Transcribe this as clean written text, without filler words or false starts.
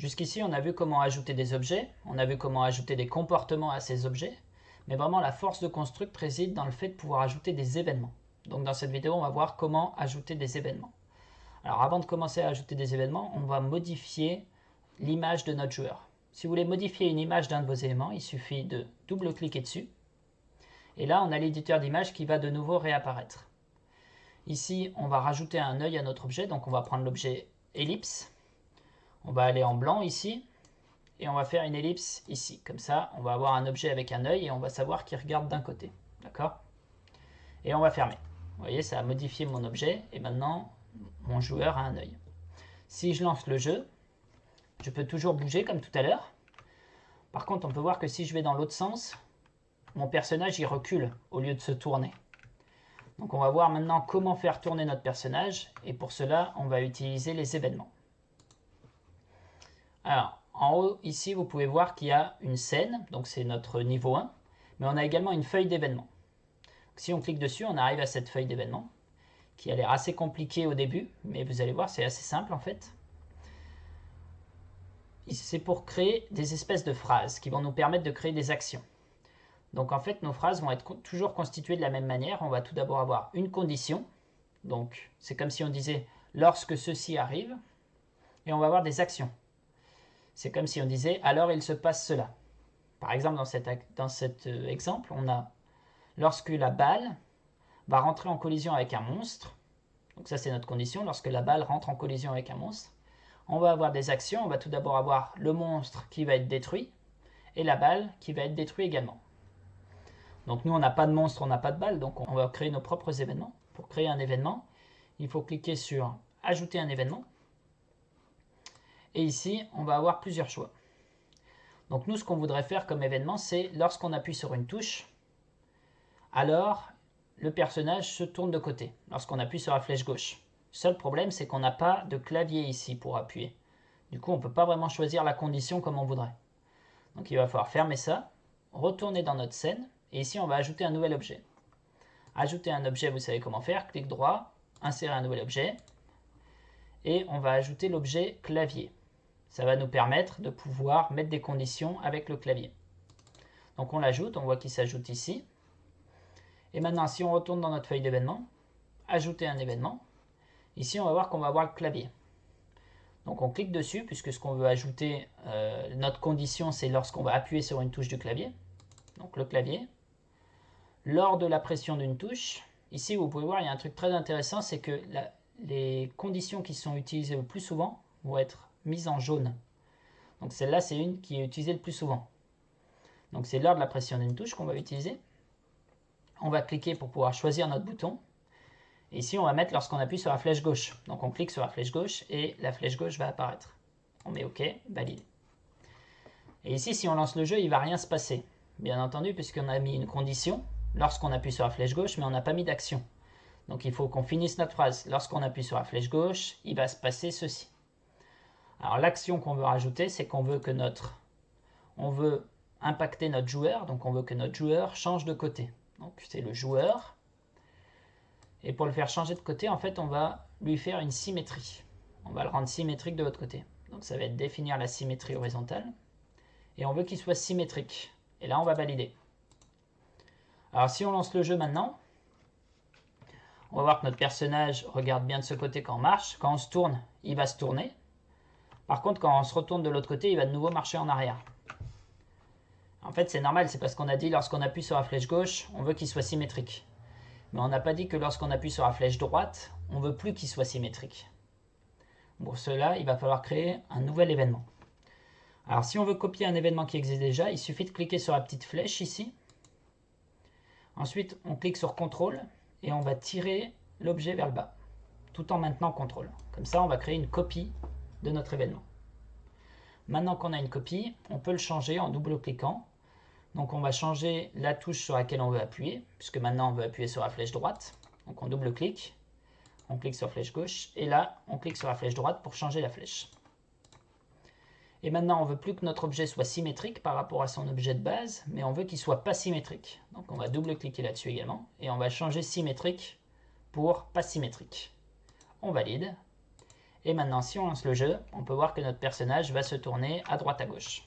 Jusqu'ici, on a vu comment ajouter des objets, on a vu comment ajouter des comportements à ces objets, mais vraiment la force de Construct réside dans le fait de pouvoir ajouter des événements. Donc dans cette vidéo, on va voir comment ajouter des événements. Alors avant de commencer à ajouter des événements, on va modifier l'image de notre joueur. Si vous voulez modifier une image d'un de vos éléments, il suffit de double-cliquer dessus. Et là, on a l'éditeur d'image qui va de nouveau réapparaître. Ici, on va rajouter un œil à notre objet, donc on va prendre l'objet ellipse. On va aller en blanc ici, et on va faire une ellipse ici. Comme ça, on va avoir un objet avec un œil, et on va savoir qu'il regarde d'un côté. D'accord? Et on va fermer. Vous voyez, ça a modifié mon objet, et maintenant, mon joueur a un œil. Si je lance le jeu, je peux toujours bouger comme tout à l'heure. Par contre, on peut voir que si je vais dans l'autre sens, mon personnage il recule au lieu de se tourner. Donc on va voir maintenant comment faire tourner notre personnage, et pour cela, on va utiliser les événements. Alors, en haut, ici, vous pouvez voir qu'il y a une scène, donc c'est notre niveau 1, mais on a également une feuille d'événements. Si on clique dessus, on arrive à cette feuille d'événements, qui a l'air assez compliquée au début, mais vous allez voir, c'est assez simple en fait. C'est pour créer des espèces de phrases qui vont nous permettre de créer des actions. Donc en fait, nos phrases vont être toujours constituées de la même manière. On va tout d'abord avoir une condition, donc c'est comme si on disait « lorsque ceci arrive », et on va avoir des actions. C'est comme si on disait « alors il se passe cela ». Par exemple, dans cet exemple, on a « lorsque la balle va rentrer en collision avec un monstre », donc ça c'est notre condition, lorsque la balle rentre en collision avec un monstre, on va avoir des actions. On va tout d'abord avoir le monstre qui va être détruit, et la balle qui va être détruite également. Donc nous, on n'a pas de monstre, on n'a pas de balle, donc on va créer nos propres événements. Pour créer un événement, il faut cliquer sur « Ajouter un événement ». Et ici, on va avoir plusieurs choix. Donc nous, ce qu'on voudrait faire comme événement, c'est lorsqu'on appuie sur une touche, alors le personnage se tourne de côté, lorsqu'on appuie sur la flèche gauche. Le seul problème, c'est qu'on n'a pas de clavier ici pour appuyer. Du coup, on ne peut pas vraiment choisir la condition comme on voudrait. Donc il va falloir fermer ça, retourner dans notre scène, et ici on va ajouter un nouvel objet. Ajouter un objet, vous savez comment faire, clic droit, insérer un nouvel objet, et on va ajouter l'objet clavier. Ça va nous permettre de pouvoir mettre des conditions avec le clavier. Donc on l'ajoute, on voit qu'il s'ajoute ici. Et maintenant, si on retourne dans notre feuille d'événements, ajouter un événement, ici on va voir qu'on va avoir le clavier. Donc on clique dessus, puisque ce qu'on veut ajouter, notre condition, c'est lorsqu'on va appuyer sur une touche du clavier. Donc le clavier. Lors de la pression d'une touche, ici vous pouvez voir, il y a un truc très intéressant, c'est que les conditions qui sont utilisées le plus souvent vont être mises en jaune. Donc celle-là, c'est une qui est utilisée le plus souvent. Donc c'est lors de la pression d'une touche qu'on va utiliser. On va cliquer pour pouvoir choisir notre bouton. Et ici, on va mettre lorsqu'on appuie sur la flèche gauche. Donc on clique sur la flèche gauche et la flèche gauche va apparaître. On met OK, valide. Et ici, si on lance le jeu, il ne va rien se passer. Bien entendu, puisqu'on a mis une condition lorsqu'on appuie sur la flèche gauche, mais on n'a pas mis d'action. Donc il faut qu'on finisse notre phrase. Lorsqu'on appuie sur la flèche gauche, il va se passer ceci. Alors l'action qu'on veut rajouter, c'est qu'on veut on veut impacter notre joueur, donc on veut que notre joueur change de côté. Donc c'est le joueur. Et pour le faire changer de côté, en fait, on va lui faire une symétrie. On va le rendre symétrique de l'autre côté. Donc ça va être définir la symétrie horizontale. Et on veut qu'il soit symétrique. Et là, on va valider. Alors si on lance le jeu maintenant, on va voir que notre personnage regarde bien de ce côté quand on marche. Quand on se tourne, il va se tourner. Par contre, quand on se retourne de l'autre côté, il va de nouveau marcher en arrière. En fait, c'est normal, c'est parce qu'on a dit lorsqu'on appuie sur la flèche gauche, on veut qu'il soit symétrique. Mais on n'a pas dit que lorsqu'on appuie sur la flèche droite, on ne veut plus qu'il soit symétrique. Pour cela, il va falloir créer un nouvel événement. Alors si on veut copier un événement qui existe déjà, il suffit de cliquer sur la petite flèche ici. Ensuite, on clique sur CTRL et on va tirer l'objet vers le bas, tout en maintenant CTRL. Comme ça, on va créer une copie de notre événement. Maintenant qu'on a une copie, on peut le changer en double-cliquant. Donc on va changer la touche sur laquelle on veut appuyer, puisque maintenant on veut appuyer sur la flèche droite. Donc on double-clique, on clique sur la flèche gauche, et là on clique sur la flèche droite pour changer la flèche. Et maintenant on ne veut plus que notre objet soit symétrique par rapport à son objet de base, mais on veut qu'il ne soit pas symétrique. Donc on va double-cliquer là-dessus également, et on va changer symétrique pour pas symétrique. On valide, Et maintenant, si on lance le jeu, on peut voir que notre personnage va se tourner à droite à gauche.